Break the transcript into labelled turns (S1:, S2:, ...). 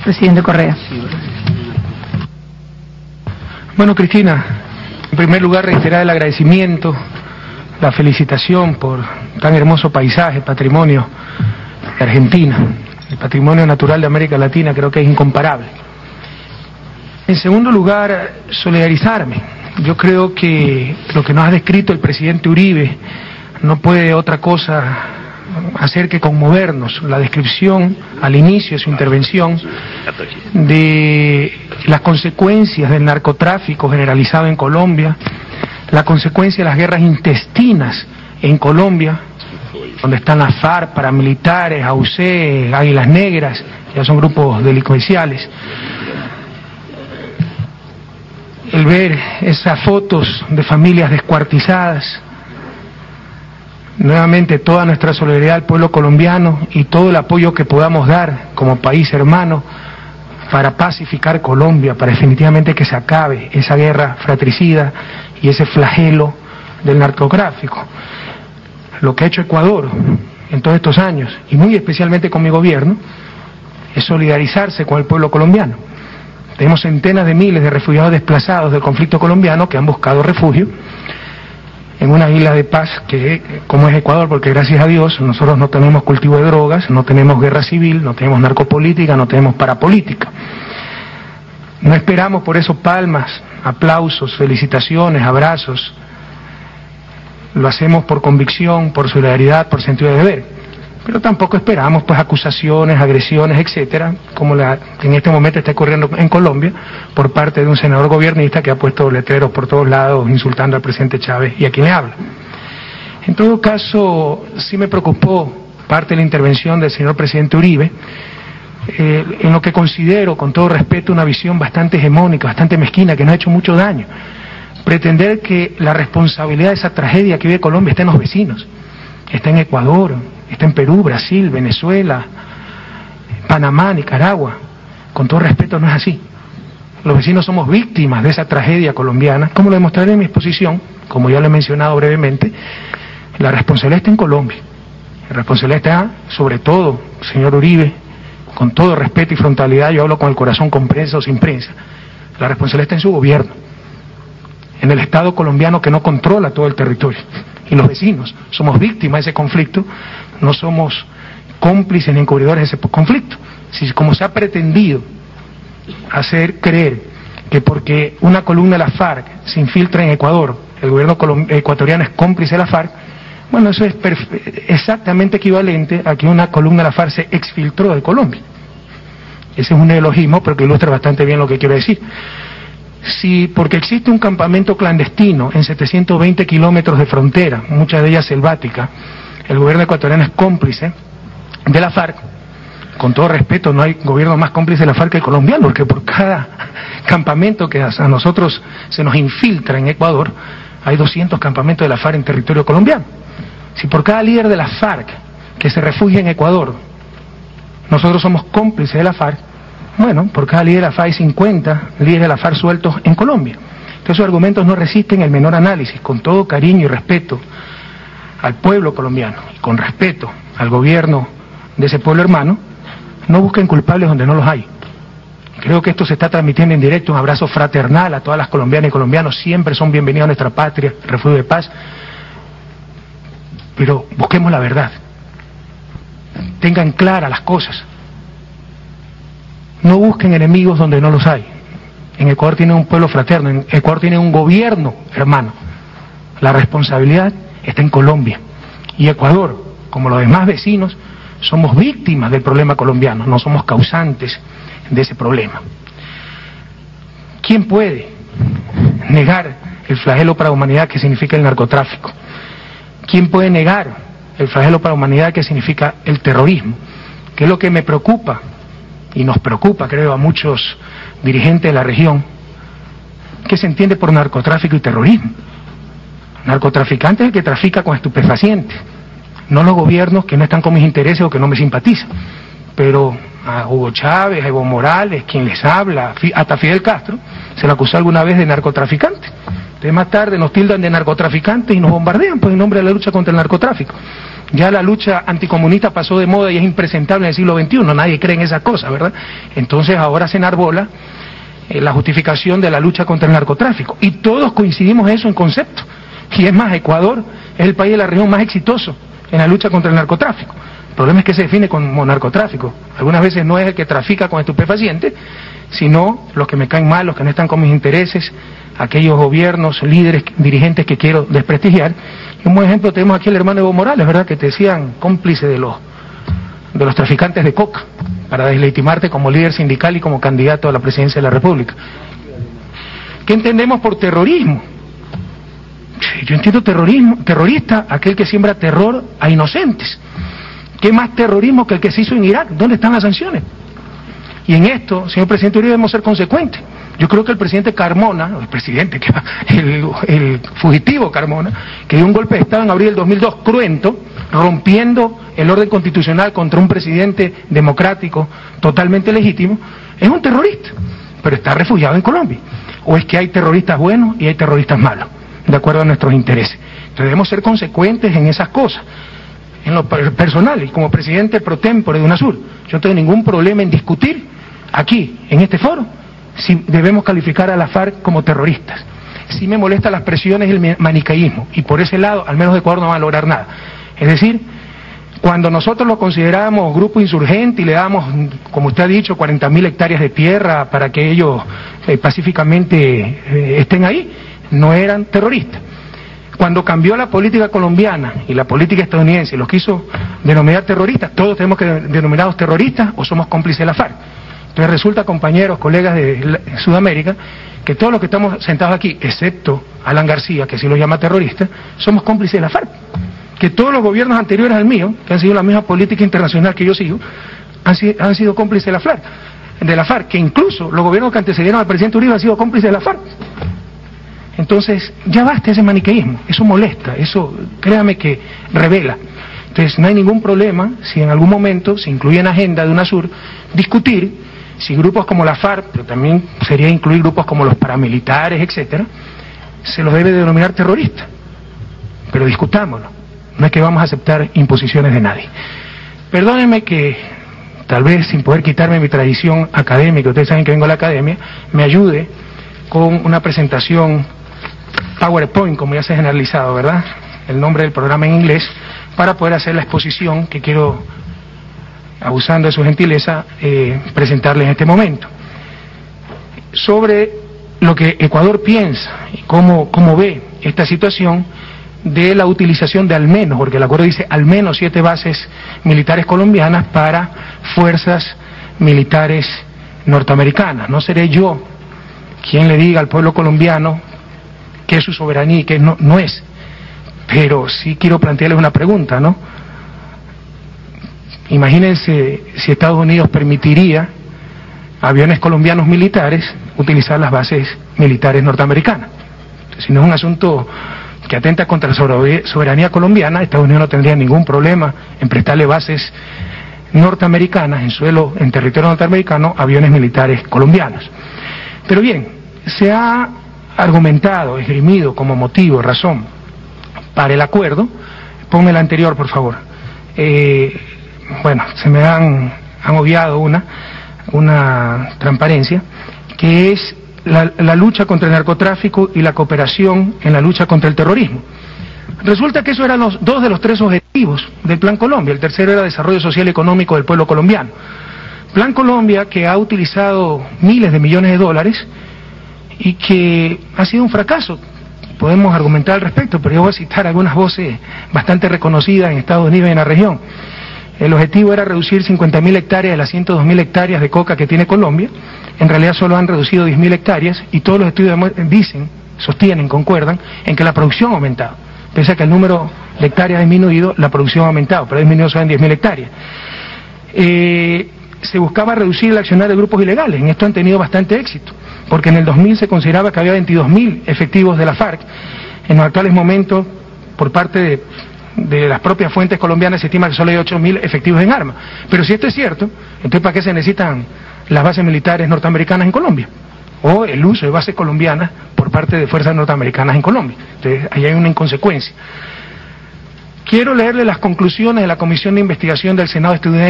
S1: Presidente Correa.
S2: Bueno, Cristina, en primer lugar reiterar el agradecimiento, la felicitación por tan hermoso paisaje, patrimonio de Argentina. El patrimonio natural de América Latina creo que es incomparable. En segundo lugar, solidarizarme. Yo creo que lo que nos ha descrito el presidente Uribe no puede otra cosa hacer que conmovernos. La descripción al inicio de su intervención de las consecuencias del narcotráfico generalizado en Colombia, la consecuencia de las guerras intestinas en Colombia, donde están las FARC, paramilitares, AUC, Águilas Negras, ya son grupos delincuenciales. El ver esas fotos de familias descuartizadas, nuevamente toda nuestra solidaridad al pueblo colombiano y todo el apoyo que podamos dar como país hermano para pacificar Colombia, para definitivamente que se acabe esa guerra fratricida y ese flagelo del narcotráfico. Lo que ha hecho Ecuador en todos estos años, y muy especialmente con mi gobierno, es solidarizarse con el pueblo colombiano. Tenemos centenas de miles de refugiados desplazados del conflicto colombiano que han buscado refugio en una isla de paz que, como es Ecuador, porque gracias a Dios nosotros no tenemos cultivo de drogas, no tenemos guerra civil, no tenemos narcopolítica, no tenemos parapolítica. No esperamos por eso palmas, aplausos, felicitaciones, abrazos. Lo hacemos por convicción, por solidaridad, por sentido de deber. Pero tampoco esperamos pues acusaciones, agresiones, etcétera, como la que en este momento está ocurriendo en Colombia por parte de un senador gobernista que ha puesto letreros por todos lados insultando al presidente Chávez y a quien le habla. En todo caso, sí me preocupó parte de la intervención del señor presidente Uribe, en lo que considero, con todo respeto, una visión bastante hegemónica, bastante mezquina, que nos ha hecho mucho daño. Pretender que la responsabilidad de esa tragedia que vive Colombia está en los vecinos, está en Ecuador, está en Perú, Brasil, Venezuela, Panamá, Nicaragua. Con todo respeto, no es así. Los vecinos somos víctimas de esa tragedia colombiana, como lo demostraré en mi exposición, como ya lo he mencionado brevemente. La responsabilidad está en Colombia. La responsabilidad está, sobre todo, señor Uribe, con todo respeto y frontalidad, yo hablo con el corazón, con prensa o sin prensa, la responsabilidad está en su gobierno, en el Estado colombiano que no controla todo el territorio. Y los vecinos somos víctimas de ese conflicto, no somos cómplices ni encubridores de ese conflicto. Si, como se ha pretendido hacer creer que porque una columna de la FARC se infiltra en Ecuador, el gobierno ecuatoriano es cómplice de la FARC, bueno, eso es exactamente equivalente a que una columna de la FARC se exfiltró de Colombia. Ese es un neologismo, pero que ilustra bastante bien lo que quiero decir. Si porque existe un campamento clandestino en 720 kilómetros de frontera, muchas de ellas selvática, el gobierno ecuatoriano es cómplice de la FARC, con todo respeto, no hay gobierno más cómplice de la FARC que el colombiano, porque por cada campamento que a nosotros se nos infiltra en Ecuador, hay 200 campamentos de la FARC en territorio colombiano. Si por cada líder de la FARC que se refugia en Ecuador, nosotros somos cómplices de la FARC, bueno, por cada líder de la FARC hay 50 líderes de la FARC sueltos en Colombia. Entonces esos argumentos no resisten el menor análisis. Con todo cariño y respeto al pueblo colombiano, y con respeto al gobierno de ese pueblo hermano, no busquen culpables donde no los hay. Creo que esto se está transmitiendo en directo, un abrazo fraternal a todas las colombianas y colombianos, siempre son bienvenidos a nuestra patria, refugio de paz, pero busquemos la verdad, tengan claras las cosas. No busquen enemigos donde no los hay. En Ecuador tiene un pueblo fraterno, en Ecuador tiene un gobierno hermano. La responsabilidad está en Colombia. Y Ecuador, como los demás vecinos, somos víctimas del problema colombiano, no somos causantes de ese problema. ¿Quién puede negar el flagelo para la humanidad que significa el narcotráfico? ¿Quién puede negar el flagelo para la humanidad que significa el terrorismo? ¿Qué es lo que me preocupa? Y nos preocupa, creo, a muchos dirigentes de la región, ¿qué se entiende por narcotráfico y terrorismo? Narcotraficante es el que trafica con estupefacientes, no los gobiernos que no están con mis intereses o que no me simpatizan. Pero a Hugo Chávez, a Evo Morales, quien les habla, hasta Fidel Castro, se le acusó alguna vez de narcotraficante. Ustedes más tarde nos tildan de narcotraficantes y nos bombardean pues en nombre de la lucha contra el narcotráfico. Ya la lucha anticomunista pasó de moda y es impresentable en el siglo XXI, nadie cree en esas cosas, ¿verdad? Entonces ahora se enarbola la justificación de la lucha contra el narcotráfico. Y todos coincidimos en eso en concepto. Y es más, Ecuador es el país de la región más exitoso en la lucha contra el narcotráfico. El problema es que se define como narcotráfico. Algunas veces no es el que trafica con estupefacientes, sino los que me caen mal, los que no están con mis intereses, aquellos gobiernos, líderes, dirigentes que quiero desprestigiar. Y un buen ejemplo tenemos aquí al hermano Evo Morales, ¿verdad?, que te decían cómplice de los traficantes de coca, para deslegitimarte como líder sindical y como candidato a la presidencia de la República. ¿Qué entendemos por terrorismo? Yo entiendo terrorista, aquel que siembra terror a inocentes. ¿Qué más terrorismo que el que se hizo en Irak? ¿Dónde están las sanciones? Y en esto, señor presidente Uribe, debemos ser consecuentes. Yo creo que el presidente Carmona, el fugitivo Carmona, que dio un golpe de Estado en abril del 2002, cruento, rompiendo el orden constitucional contra un presidente democrático totalmente legítimo, es un terrorista, pero está refugiado en Colombia. ¿O es que hay terroristas buenos y hay terroristas malos, de acuerdo a nuestros intereses? Entonces debemos ser consecuentes en esas cosas. En lo personal, y como presidente pro tempore de UNASUR, yo no tengo ningún problema en discutir aquí, en este foro, si debemos calificar a la FARC como terroristas. Sí me molestan las presiones y el manicaísmo, y por ese lado, al menos de Ecuador no va a lograr nada. Es decir, cuando nosotros lo considerábamos grupo insurgente y le dábamos, como usted ha dicho, 40.000 hectáreas de tierra para que ellos pacíficamente estén ahí, no eran terroristas. Cuando cambió la política colombiana y la política estadounidense y los quiso denominar terroristas, todos tenemos que denominados terroristas o somos cómplices de la FARC. Entonces resulta, compañeros, colegas de Sudamérica, que todos los que estamos sentados aquí, excepto Alan García, que sí lo llama terrorista, somos cómplices de la FARC. Que todos los gobiernos anteriores al mío, que han sido la misma política internacional que yo sigo, han sido cómplices de la FARC, que incluso los gobiernos que antecedieron al presidente Uribe han sido cómplices de la FARC. Entonces, ya basta ese maniqueísmo, eso molesta, eso, créame que revela. Entonces, no hay ningún problema si en algún momento se incluye en agenda de UNASUR discutir si grupos como la FARC, pero también sería incluir grupos como los paramilitares, etcétera, se los debe denominar terroristas. Pero discutámoslo, no es que vamos a aceptar imposiciones de nadie. Perdónenme que, tal vez sin poder quitarme mi tradición académica, ustedes saben que vengo a la academia, me ayude con una presentación PowerPoint, como ya se ha generalizado, ¿verdad?, el nombre del programa en inglés, para poder hacer la exposición que quiero, abusando de su gentileza, presentarles en este momento. Sobre lo que Ecuador piensa y cómo ve esta situación de la utilización de al menos, porque el acuerdo dice al menos 7 bases militares colombianas para fuerzas militares norteamericanas. No seré yo quien le diga al pueblo colombiano qué es su soberanía y qué no es. Pero sí quiero plantearles una pregunta, ¿no? Imagínense si Estados Unidos permitiría a aviones colombianos militares utilizar las bases militares norteamericanas. Entonces, si no es un asunto que atenta contra la soberanía colombiana, Estados Unidos no tendría ningún problema en prestarle bases norteamericanas en territorio norteamericano a aviones militares colombianos. Pero bien, se ha argumentado, esgrimido como motivo, razón para el acuerdo. Ponme la anterior, por favor. Bueno, se me han obviado una transparencia, que es la lucha contra el narcotráfico y la cooperación en la lucha contra el terrorismo. Resulta que esos eran dos de los 3 objetivos del Plan Colombia. El tercero era desarrollo social y económico del pueblo colombiano. Plan Colombia, que ha utilizado miles de millones de dólares y que ha sido un fracaso. Podemos argumentar al respecto, pero yo voy a citar algunas voces bastante reconocidas en Estados Unidos y en la región. El objetivo era reducir 50.000 hectáreas de las 102.000 hectáreas de coca que tiene Colombia. En realidad solo han reducido 10.000 hectáreas y todos los estudios sostienen, concuerdan, en que la producción ha aumentado. Pese a que el número de hectáreas ha disminuido, la producción ha aumentado, pero ha disminuido solo en 10.000 hectáreas. Se buscaba reducir el accionar de grupos ilegales. En esto han tenido bastante éxito, porque en el 2000 se consideraba que había 22.000 efectivos de la FARC. En los actuales momentos, por parte de las propias fuentes colombianas, se estima que solo hay 8.000 efectivos en armas. Pero si esto es cierto, entonces ¿para qué se necesitan las bases militares norteamericanas en Colombia? O el uso de bases colombianas por parte de fuerzas norteamericanas en Colombia. Entonces, ahí hay una inconsecuencia. Quiero leerle las conclusiones de la Comisión de Investigación del Senado estadounidense.